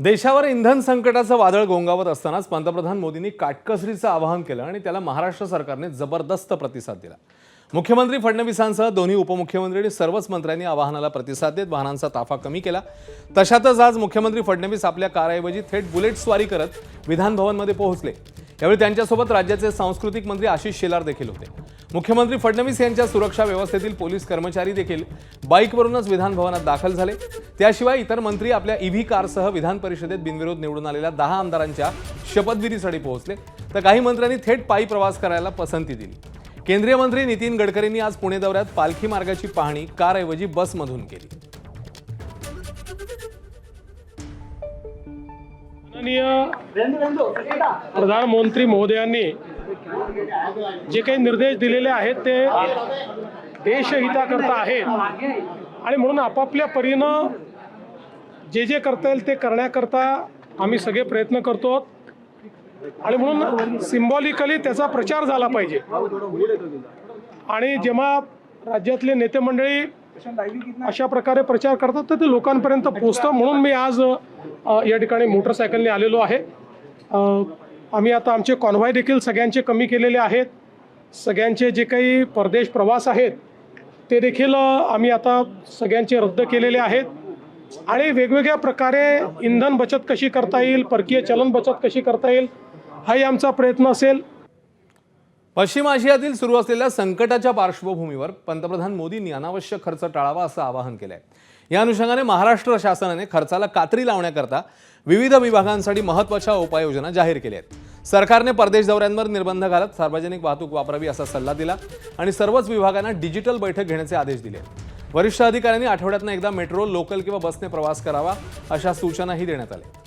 देशावर इंधन संकटाचं वादळ घोंगावत असतानाच पंतप्रधान मोदींनी काटकसरीचं आवाहन केलं आणि त्याला महाराष्ट्र सरकारने जबरदस्त प्रतिसाद दिला। मुख्यमंत्री फडणवीसांसह दोन्ही उपमुख्यमंत्री आणि सर्वच मंत्र्यांनी आवाहनाला प्रतिसाद देत वाहनांचा ताफा कमी केला। तशातच आज मुख्यमंत्री फडणवीस आपल्या कारऐवजी थेट बुलेट स्वारी करत विधान भवनमध्ये पोहोचले। यावेळी त्यांच्यासोबत राज्याचे सांस्कृतिक मंत्री आशिष शेलार देखील होते। मुख्यमंत्री फडणवीस यांच्या सुरक्षा व्यवस्थेतील पोलीस कर्मचारी देखील बाईकवरूनच विधान भवनात दाखल झाले। त्याशिवाय इतर मंत्री आपल्या ईव्ही कारसह विधान परिषदेत बिनविरोध निवडून आलेल्या 10 आमदारांच्या शपथविधीसाठी पोहोचले, तर काही मंत्र्यांनी थेट पायी प्रवास करायला पसंती दिली। केंद्रीय मंत्री नितीन गडकरींनी आज पुणे दौऱ्यात पालखी मार्गाची पाहणी कारऐवजी बसमधून केली। प्रधानमंत्री महोदयांनी जे काही निर्देश दिलेले आहेत ते देशहिताकरता आहेत आणि म्हणून आपापल्या परीनं जे जे करता येईल ते करण्याकरता आम्ही सगळे प्रयत्न करतो आणि म्हणून सिम्बॉलिकली त्याचा प्रचार झाला पाहिजे। आणि जेव्हा राज्यातले नेते मंडळी अशा प्रकारे प्रचार करतात तर ते लोकांपर्यंत पोहोचतं, म्हणून मी आज या ठिकाणी मोटरसायकलने आलेलो आहे। आम्ही आता आमचे कॉन्व्हॉय देखील सगळ्यांचे कमी केलेले आहेत। सगळ्यांचे जे काही परदेश प्रवास आहेत ते देखील आम्ही आता सगळ्यांचे रद्द केलेले आहेत आणि वेगवेगळ्या प्रकारे इंधन बचत कशी करता येईल, परकीय चलन बचत कशी करता येईल हाही आमचा प्रयत्न असेल। पश्चिम आशियातील सुरू असलेल्या संकटाच्या पार्श्वभूमीवर पंतप्रधान मोदींनी अनावश्यक खर्च टाळावा असं आवाहन केलंय। या अनुषंगाने महाराष्ट्र शासनाने खर्चाला कात्री लावण्याकरता विविध विभागांसाठी महत्त्वाच्या उपाययोजना जाहीर केल्या आहेत। सरकारने परदेश दौऱ्यांवर निर्बंध घालत सार्वजनिक वाहतूक वापरावी असा सल्ला दिला आणि सर्वच विभागांना डिजिटल बैठक घेण्याचे आदेश दिले। वरिष्ठ अधिकाऱ्यांनी आठवड्यातून एकदा मेट्रो, लोकल किंवा बसने प्रवास करावा अशा सूचनाही देण्यात आल्या।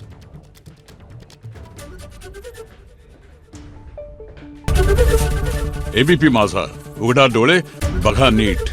एबीपी माझा, उघडा डोळे बघा नीट।